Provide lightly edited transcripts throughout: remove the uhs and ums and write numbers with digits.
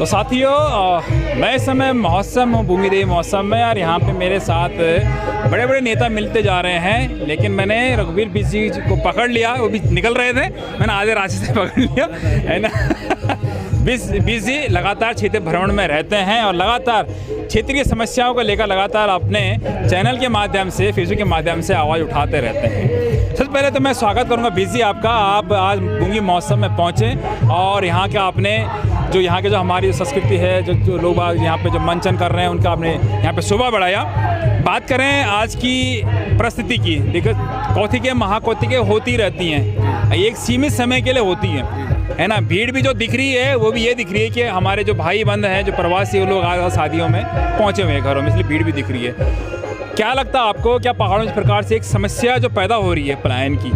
तो साथियों मैं इस समय महोत्सव में, भूमि देवी महोत्सव में, और यहाँ पे मेरे साथ बड़े बड़े नेता मिलते जा रहे हैं। लेकिन मैंने रघुवीर बिजी जी को पकड़ लिया, वो भी निकल रहे थे, मैंने आधे रास्ते से पकड़ लिया, है ना। बिजी लगातार क्षेत्रीय भ्रमण में रहते हैं और लगातार क्षेत्रीय समस्याओं को लेकर लगातार अपने चैनल के माध्यम से, फेसबुक के माध्यम से आवाज़ उठाते रहते हैं। सबसे पहले तो मैं स्वागत करूंगा बिजी आपका, आप आज भूमि महोत्सव में पहुंचे और यहाँ के आपने जो यहाँ के जो हमारी संस्कृति है, जो लोग यहाँ पे जो मंचन कर रहे हैं, उनका आपने यहाँ पे शोभा बढ़ाया। बात करें आज की परिस्थिति की, देखो कौथिके महाकौथिके होती रहती हैं, एक सीमित समय के लिए होती हैं, है ना। भीड़ भी जो दिख रही है वो भी ये दिख रही है कि हमारे जो भाई बंद हैं, जो प्रवासी वो लोग आज शादियों में पहुँचे हुए हैं घरों में, इसलिए भीड़ भी दिख रही है। क्या लगता है आपको, क्या पहाड़ों इस प्रकार से एक समस्या जो पैदा हो रही है पलायन की,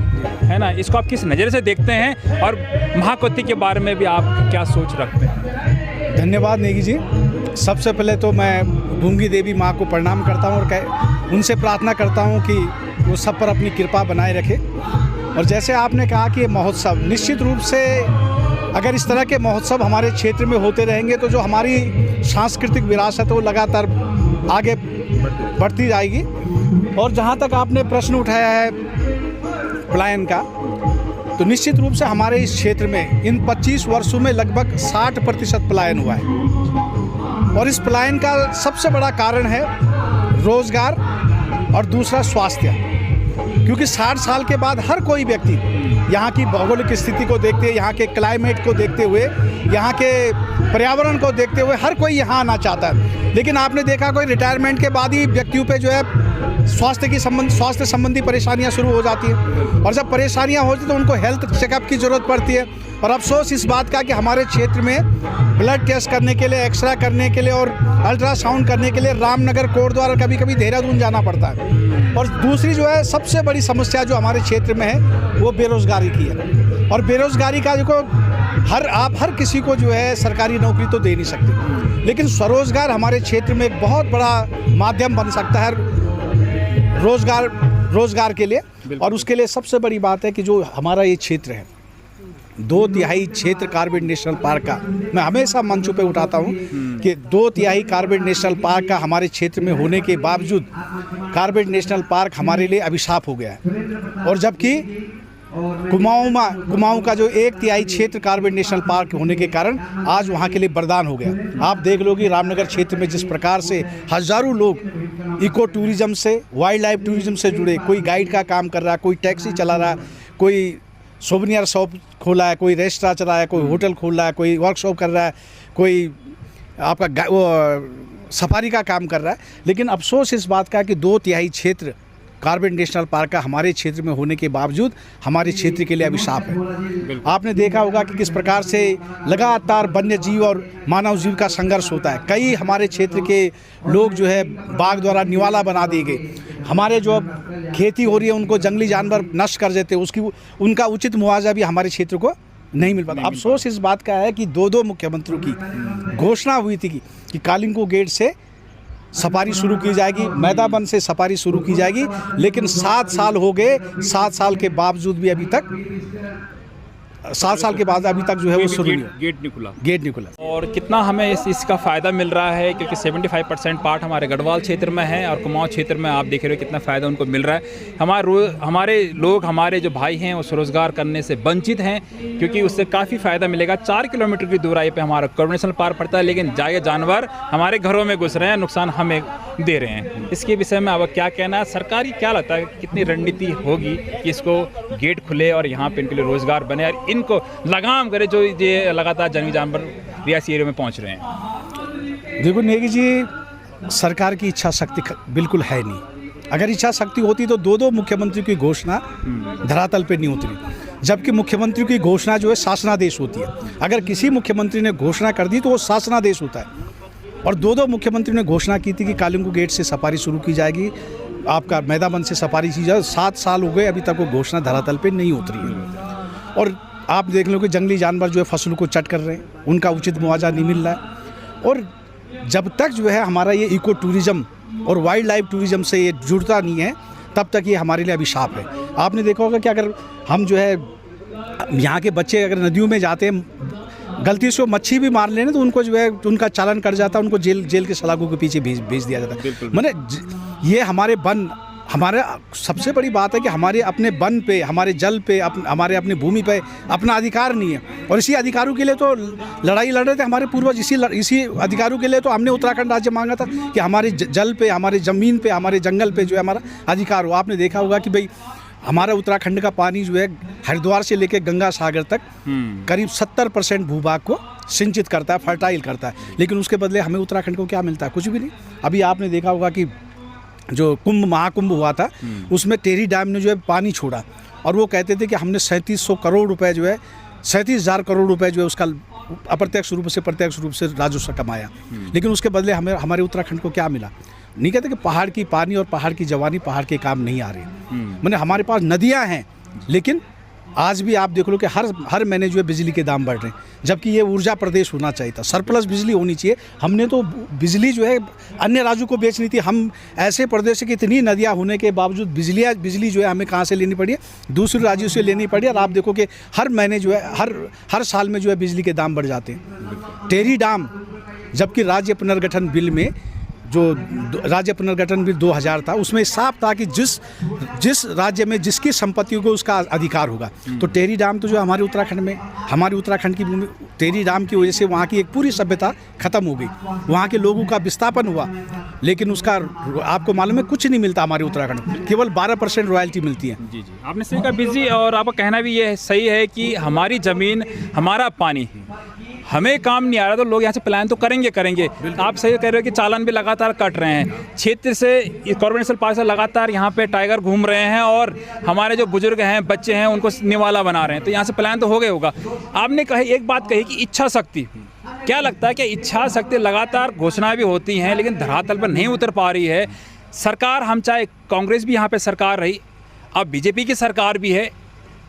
है ना, इसको आप किस नज़र से देखते हैं और महाकौथिक के बारे में भी आप क्या सोच रखते हैं? धन्यवाद नेगी जी। सबसे पहले तो मैं भूमि देवी माँ को प्रणाम करता हूँ और उनसे प्रार्थना करता हूँ कि वो सब पर अपनी कृपा बनाए रखे। और जैसे आपने कहा कि ये महोत्सव, निश्चित रूप से अगर इस तरह के महोत्सव हमारे क्षेत्र में होते रहेंगे तो जो हमारी सांस्कृतिक विरासत है वो लगातार आगे बढ़ती जाएगी। और जहाँ तक आपने प्रश्न उठाया है पलायन का, तो निश्चित रूप से हमारे इस क्षेत्र में इन 25 वर्षों में लगभग 60% पलायन हुआ है। और इस पलायन का सबसे बड़ा कारण है रोजगार और दूसरा स्वास्थ्य, क्योंकि 60 साल के बाद हर कोई व्यक्ति यहाँ की भौगोलिक स्थिति को देखते हुए, यहाँ के क्लाइमेट को देखते हुए, यहाँ के पर्यावरण को देखते हुए हर कोई यहाँ आना चाहता है। लेकिन आपने देखा कोई रिटायरमेंट के बाद ही व्यक्तियों पे जो है स्वास्थ्य संबंधी परेशानियाँ शुरू हो जाती हैं, और जब परेशानियाँ होती तो उनको हेल्थ चेकअप की ज़रूरत पड़ती है। और अफसोस इस बात का कि हमारे क्षेत्र में ब्लड टेस्ट करने के लिए, एक्सरे करने के लिए और अल्ट्रासाउंड करने के लिए रामनगर कोटद्वार और कभी कभी देहरादून जाना पड़ता है। और दूसरी जो है सबसे बड़ी समस्या जो हमारे क्षेत्र में है वो बेरोज़गारी की है। और बेरोज़गारी का देखो, हर किसी को जो है सरकारी नौकरी तो दे नहीं सकती, लेकिन स्वरोजगार हमारे क्षेत्र में एक बहुत बड़ा माध्यम बन सकता है रोजगार के लिए। और उसके लिए सबसे बड़ी बात है कि जो हमारा ये क्षेत्र है, 2/3 क्षेत्र कार्बेट नेशनल पार्क का, मैं हमेशा मंचों पे उठाता हूँ कि 2/3 कार्बेट नेशनल पार्क का हमारे क्षेत्र में होने के बावजूद कार्बेट नेशनल पार्क हमारे लिए अभिशाप हो गया है। और जबकि कुमाऊं का जो 1/3 क्षेत्र कार्बेट नेशनल पार्क होने के कारण आज वहाँ के लिए वरदान हो गया। आप देख लो कि रामनगर क्षेत्र में जिस प्रकार से हज़ारों लोग इको टूरिज्म से, वाइल्ड लाइफ टूरिज्म से जुड़े, कोई गाइड का काम कर रहा है, कोई टैक्सी चला रहा है, कोई सोवेनियर शॉप खोला है, कोई रेस्टोरेंट चला रहा है, कोई होटल खोल रहा है, कोई वर्कशॉप कर रहा है, कोई आपका सफारी का काम कर रहा है। लेकिन अफसोस इस बात का कि 2/3 क्षेत्र कार्बेट नेशनल पार्क का हमारे क्षेत्र में होने के बावजूद हमारे क्षेत्र के लिए अभिशाप है। आपने देखा होगा कि किस प्रकार से लगातार वन्य जीव और मानव जीव का संघर्ष होता है। कई हमारे क्षेत्र के लोग जो है बाघ द्वारा निवाला बना दिए गए। हमारे जो खेती हो रही है उनको जंगली जानवर नष्ट कर देते, उनका उचित मुआवजा भी हमारे क्षेत्र को नहीं मिल पाता। अफसोस इस बात का है कि 2 मुख्यमंत्रियों की घोषणा हुई थी कि कालिंगो गेट से सफारी शुरू की जाएगी, मैदाबन से सफारी शुरू की जाएगी, लेकिन 7 साल हो गए, 7 साल के बावजूद भी अभी तक 7 साल के बाद अभी तक जो है वो शुरू गेट नहीं खुला। और कितना हमें इसका फ़ायदा मिल रहा है, क्योंकि 75% पार्ट हमारे गढ़वाल क्षेत्र में है और कुमाऊं क्षेत्र में आप देख रहे हो कितना फ़ायदा उनको मिल रहा है। हमारे लोग, हमारे जो भाई हैं वो स्वरोजगार करने से वंचित हैं, क्योंकि उससे काफ़ी फ़ायदा मिलेगा। 4 किलोमीटर की दूराई पे हमारा कार्बेट नेशनल पार्क पड़ता है, लेकिन जाए जानवर हमारे घरों में घुस रहे हैं, नुकसान हमें दे रहे हैं। इसके विषय में अब क्या कहना है, सरकारी क्या लगता है कितनी रणनीति होगी कि इसको गेट खुले और यहाँ पे इनके लिए रोज़गार बने और इनको लगाम करे जो ये लगातार जंगली जानवर रियासी एरिया में पहुंच रहे हैं? देखो नेगी जी, सरकार की इच्छा शक्ति बिल्कुल है नहीं। अगर इच्छा शक्ति होती तो 2 मुख्यमंत्री की घोषणा धरातल पे नहीं उतरी, जबकि मुख्यमंत्री की घोषणा जो है शासनादेश होती है। अगर किसी मुख्यमंत्री ने घोषणा कर दी तो वो शासनादेश होता है। और 2 मुख्यमंत्री ने घोषणा की थी कि कालिंगो गेट से सफारी शुरू की जाएगी, आपका मैदाबन से सफारी की जाए। 7 साल हो गए, अभी तक वो घोषणा धरातल पे नहीं उतरी है। और आप देख लो कि जंगली जानवर जो है फसलों को चट कर रहे हैं, उनका उचित मुआवजा नहीं मिल रहा है। और जब तक जो है हमारा ये इको टूरिज्म और वाइल्ड लाइफ टूरिज्म से ये जुड़ता नहीं है, तब तक ये हमारे लिए अभिशाप है। आपने देखा होगा कि अगर हम जो है यहाँ के बच्चे अगर नदियों में जाते हैं गलती से वो मच्छी भी मार लेने तो उनको जो है उनका चालान कट जाता है, उनको जेल के सलाखों के पीछे भेज दिया जाता है। मैंने ये हमारे वन, हमारा सबसे बड़ी बात है कि हमारे अपने वन पे, हमारे जल पे, हमारे अपनी भूमि पे अपना अधिकार नहीं है। और इसी अधिकारों के लिए तो लड़ाई लड़ रहे थे हमारे पूर्वज। इसी अधिकारों के लिए तो हमने उत्तराखंड राज्य मांगा था कि हमारे जल पे, हमारे ज़मीन पे, हमारे जंगल पे जो है हमारा अधिकार हो। आपने देखा होगा कि भाई हमारा उत्तराखंड का पानी जो है हरिद्वार से लेकर गंगा सागर तक करीब 70% भूभाग को सिंचित करता है, फर्टाइल करता है। लेकिन उसके बदले हमें उत्तराखंड को क्या मिलता है? कुछ भी नहीं। अभी आपने देखा होगा कि जो महाकुंभ हुआ था उसमें टेहरी डैम ने जो है पानी छोड़ा और वो कहते थे कि हमने 3700 करोड़ रुपए जो है 37,000 करोड़ रुपए जो है उसका अप्रत्यक्ष रूप से प्रत्यक्ष रूप से राजस्व कमाया। लेकिन उसके बदले हमें हमारे उत्तराखंड को क्या मिला? नहीं कहते कि पहाड़ की पानी और पहाड़ की जवानी पहाड़ के काम नहीं आ रही। मैंने हमारे पास नदियाँ हैं, लेकिन आज भी आप देख लो कि हर महीने जो है बिजली के दाम बढ़ रहे हैं, जबकि ये ऊर्जा प्रदेश होना चाहिए था, सरप्लस बिजली होनी चाहिए। हमने तो बिजली जो है अन्य राज्यों को बेचनी थी। हम ऐसे प्रदेश की इतनी नदियां होने के बावजूद बिजली जो है हमें कहाँ से लेनी पड़ी है? दूसरे राज्यों से लेनी पड़ी। और आप देखो कि हर महीने जो है हर साल में जो है बिजली के दाम बढ़ जाते हैं। टेहरी डैम, जबकि राज्य पुनर्गठन बिल में जो राज्य पुनर्गठन बिल 2000 था उसमें साफ था कि जिस राज्य में जिसकी संपत्ति को उसका अधिकार होगा। तो टेहरी डैम तो जो हमारे उत्तराखंड में, हमारे उत्तराखंड की भूमि, टेहरी डैम की वजह से वहाँ की एक पूरी सभ्यता खत्म हो गई, वहाँ के लोगों का विस्थापन हुआ। लेकिन उसका आपको मालूम है कुछ नहीं मिलता हमारे उत्तराखंड में, केवल 12% रॉयल्टी मिलती है। जी, आपने सही कहा बिजली, और आपका कहना भी ये सही है कि हमारी ज़मीन, हमारा पानी हमें काम नहीं आ रहा तो लोग यहाँ से पलायन तो करेंगे। आप सही कह रहे हो कि चालान भी लगातार कट रहे हैं। क्षेत्र से कॉर्बेट नेशनल पार्क से लगातार यहाँ पे टाइगर घूम रहे हैं और हमारे जो बुजुर्ग हैं, बच्चे हैं, उनको निवाला बना रहे हैं। तो यहाँ से पलायन तो हो गया होगा। आपने एक बात कही कि इच्छा शक्ति, क्या लगता है कि इच्छा शक्ति लगातार घोषणाएं भी होती हैं लेकिन धरातल पर नहीं उतर पा रही है सरकार? हम चाहे कांग्रेस भी यहाँ पर सरकार रही, अब बीजेपी की सरकार भी है,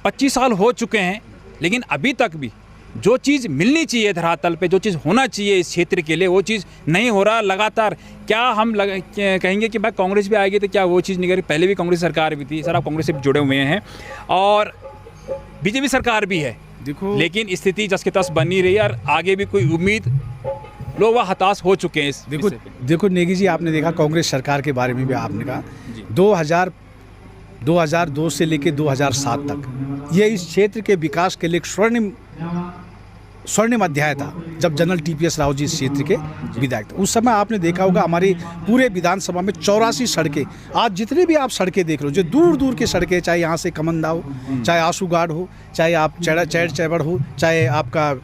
25 साल हो चुके हैं, लेकिन अभी तक भी जो चीज़ मिलनी चाहिए धरातल पे, जो चीज़ होना चाहिए इस क्षेत्र के लिए, वो चीज़ नहीं हो रहा लगातार। क्या हम कहेंगे कि भाई कांग्रेस भी आएगी तो क्या वो चीज़ नहीं करेगी? पहले भी कांग्रेस सरकार भी थी, सर आप कांग्रेस से जुड़े हुए हैं, और बीजेपी सरकार भी है, देखो, लेकिन स्थिति जस के तस बनी रही है और आगे भी कोई उम्मीद, लोग वह हताश हो चुके हैं इस। देखो नेगी जी, आपने देखा कांग्रेस सरकार के बारे में भी आपने कहा 2002 से लेकर 2007 तक ये इस क्षेत्र के विकास के लिए स्वर्णिम अध्याय था, जब जनरल TPS राव जी इस क्षेत्र के विधायक थे। उस समय आपने देखा होगा हमारी पूरे विधानसभा में 84 सड़कें, आज जितनी भी आप सड़कें देख रहे हो, जो दूर दूर की सड़कें, चाहे यहाँ से कमंदा हो, चाहे आसूगाड़ हो, चाहे आप चैबड़ हो, चाहे आपका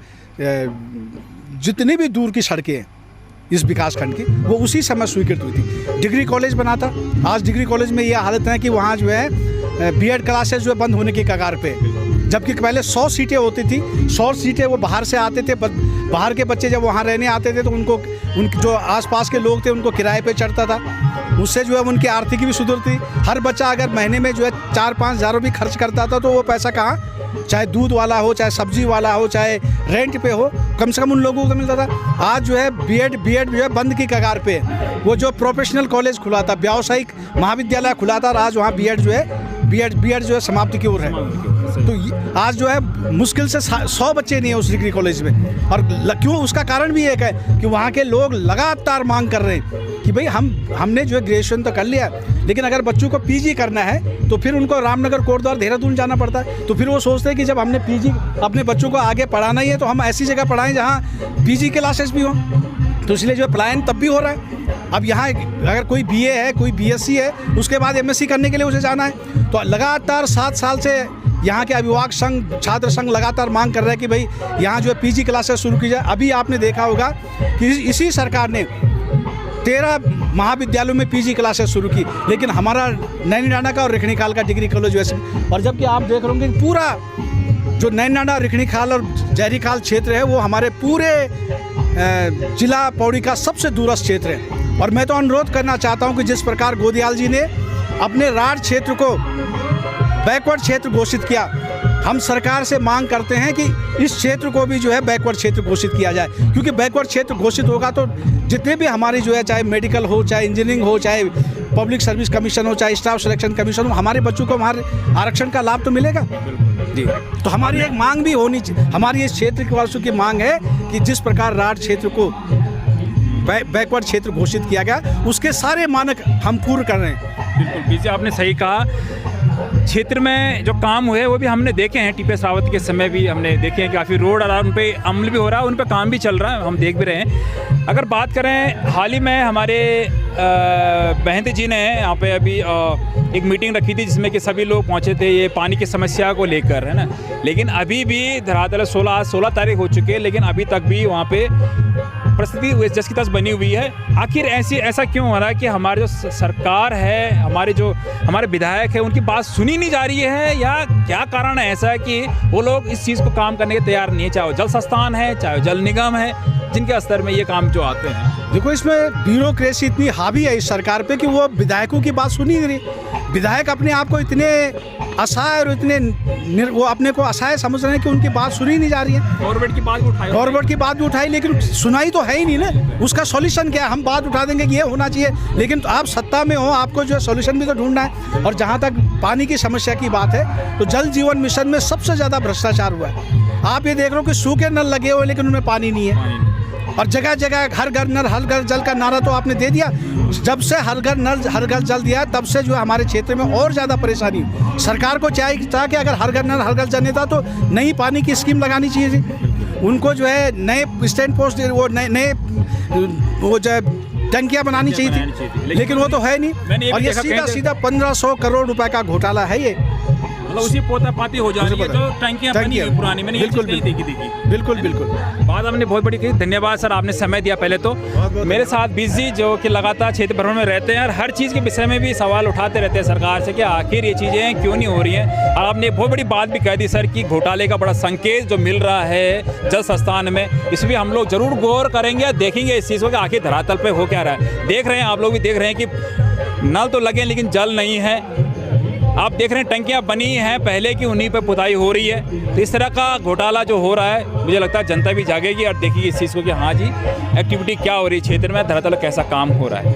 जितनी भी दूर की सड़कें हैं इस विकास खंड की, वो उसी समय स्वीकृत हुई थी। डिग्री कॉलेज बना था, आज डिग्री कॉलेज में ये हालत है कि वहाँ जो है B.Ed क्लासेस जो है बंद होने की कगार पे, जबकि पहले 100 सीटें होती थी। 100 सीटें वो बाहर से आते थे, बाहर के बच्चे जब वहाँ रहने आते थे तो उनके जो आसपास के लोग थे उनको किराए पे चढ़ता था, उससे जो है उनकी आर्थिकी भी सुधरती। हर बच्चा अगर महीने में जो है 4-5 हज़ार भी खर्च करता था तो वो पैसा कहाँ, चाहे दूध वाला हो, चाहे सब्जी वाला हो, चाहे रेंट पे हो, कम से कम उन लोगों को मिलता था। आज जो है B.Ed जो है बंद की कगार पे। वो जो प्रोफेशनल कॉलेज खुला था, व्यावसायिक महाविद्यालय खुला था, आज वहाँ B.Ed जो है समाप्ति की ओर है। तो आज जो है मुश्किल से 100 बच्चे नहीं है उस डिग्री कॉलेज में। और क्यों? उसका कारण भी एक है कि वहाँ के लोग लगातार मांग कर रहे हैं कि भाई हमने जो है ग्रेजुएशन तो कर लिया, लेकिन अगर बच्चों को PG करना है तो फिर उनको रामनगर, कोटद्वार, देहरादून जाना पड़ता है। तो फिर वो सोचते हैं कि जब हमने PG अपने बच्चों को आगे पढ़ाना ही है तो हम ऐसी जगह पढ़ाएं जहाँ PG क्लासेस भी हों। तो इसलिए जो है पलायन तब भी हो रहा है। अब यहाँ अगर कोई BA है, कोई BSc है, उसके बाद MSc करने के लिए उसे जाना है। तो लगातार 7 साल से यहाँ के अभिभावक संघ, छात्र संघ लगातार मांग कर रहे हैं कि भाई यहाँ जो है PG क्लासेस शुरू की जाए। अभी आपने देखा होगा कि इसी सरकार ने 13 महाविद्यालयों में PG क्लासेस शुरू की, लेकिन हमारा नैनीडांडा का और रिखणीखाल का डिग्री कॉलेज वैसे। और जबकि आप देख रहे होंगे पूरा जो नैनीडांडा, रिखणीखाल और जयहरीखाल क्षेत्र है वो हमारे पूरे जिला पौड़ी का सबसे दूरस्थ क्षेत्र है। और मैं तो अनुरोध करना चाहता हूं कि जिस प्रकार गोदियाल जी ने अपने राढ़ क्षेत्र को बैकवर्ड क्षेत्र घोषित किया, हम सरकार से मांग करते हैं कि इस क्षेत्र को भी जो है बैकवर्ड क्षेत्र घोषित किया जाए। क्योंकि बैकवर्ड क्षेत्र घोषित होगा तो जितने भी हमारी जो है, चाहे मेडिकल हो, चाहे इंजीनियरिंग हो, चाहे पब्लिक सर्विस कमीशन हो, चाहे स्टाफ सिलेक्शन कमीशन हो, हमारे बच्चों को हमारे आरक्षण का लाभ तो मिलेगा। जी, तो हमारी एक मांग भी होनी चाहिए, हमारी इस क्षेत्र के वासियों की मांग है कि जिस प्रकार राढ़ क्षेत्र को बैकवर्ड क्षेत्र घोषित किया गया, उसके सारे मानक हम पूर्ण कर रहे हैं। बिल्कुल बीजी आपने सही कहा। क्षेत्र में जो काम हुए वो भी हमने देखे हैं, टीपीएस रावत के समय भी हमने देखे हैं, काफ़ी रोड और उन पे अमल भी हो रहा है, उन पे काम भी चल रहा है, हम देख भी रहे हैं। अगर बात करें हाल ही में हमारे बहंत जी ने यहाँ पे अभी एक मीटिंग रखी थी जिसमें कि सभी लोग पहुँचे थे ये पानी की समस्या को लेकर, है ना। लेकिन अभी भी धरातल 16 तारीख हो चुकी है, लेकिन अभी तक भी वहाँ पे परिस्थिति जस की तस बनी हुई है। आखिर ऐसा क्यों हो रहा है कि हमारे जो सरकार है, हमारे विधायक है, उनकी बात सुनी नहीं जा रही है, या क्या कारण है ऐसा है कि वो लोग इस चीज़ को काम करने के तैयार नहीं है, चाहे वो जल संस्थान है, चाहे वो जल निगम है, जिनके स्तर में ये काम जो आते हैं। देखो, इसमें ब्यूरोक्रेसी इतनी हावी है इस सरकार पे कि वो विधायकों की बात सुनी नहीं रही। विधायक अपने आप को इतने असहाय और इतने वो अपने को असहाय समझ रहे हैं कि उनकी बात सुनी नहीं जा रही है। गवर्नमेंट की बात भी उठाई, गवर्नमेंट की बात भी उठाई, लेकिन सुनाई तो है ही नहीं ना। उसका सॉल्यूशन क्या है? हम बात उठा देंगे कि ये होना चाहिए, लेकिन आप सत्ता में हो, आपको जो है सॉल्यूशन भी तो ढूंढना है। और जहाँ तक पानी की समस्या की बात है, तो जल जीवन मिशन में सबसे ज़्यादा भ्रष्टाचार हुआ है। आप ये देख रहे हो कि सूखे नल लगे हुए लेकिन उनमें पानी नहीं है, और जगह जगह हर घर नल हर घर जल का नारा तो आपने दे दिया। जब से हर घर नल हर घर जल दिया, तब से जो हमारे क्षेत्र में और ज़्यादा परेशानी। सरकार को चाहिए था कि अगर हर घर नल हर घर जल नहीं था तो नई पानी की स्कीम लगानी चाहिए थी। उनको जो है नए स्टैंड पोस्ट, वो नए वो जो है टंकियाँ बनानी चाहिए थी, लेकिन वो तो है नहीं। और ये सीधा 1500 करोड़ रुपए का घोटाला है ये। मतलब उसी पोता पाती हो जा रही है जो टंकियां बनी हुई पुरानी। मैंने ये चीज़ नहीं देखी। बिल्कुल बात आपने बहुत बड़ी की। धन्यवाद सर, आपने समय दिया। पहले तो मेरे साथ बीजी जो कि लगातार क्षेत्र भ्रमण में रहते हैं और हर चीज़ के विषय में भी सवाल उठाते रहते हैं सरकार से कि आखिर ये चीज़ें क्यों नहीं हो रही हैं। और आपने बहुत बड़ी बात भी कह दी सर कि घोटाले का बड़ा संकेत जो मिल रहा है जल संस्थान में, इस पर हम लोग जरूर गौर करेंगे, देखेंगे इस चीज़ को कि आखिर धरातल पर हो क्या रहा है। देख रहे हैं, आप लोग भी देख रहे हैं कि नल तो लगे लेकिन जल नहीं है। आप देख रहे हैं टंकियां बनी हैं पहले की, उन्हीं पे पुताई हो रही है। तो इस तरह का घोटाला जो हो रहा है, मुझे लगता है जनता भी जागेगी और देखेगी इस चीज़ को कि हाँ जी एक्टिविटी क्या हो रही है क्षेत्र में, धरातल कैसा काम हो रहा है।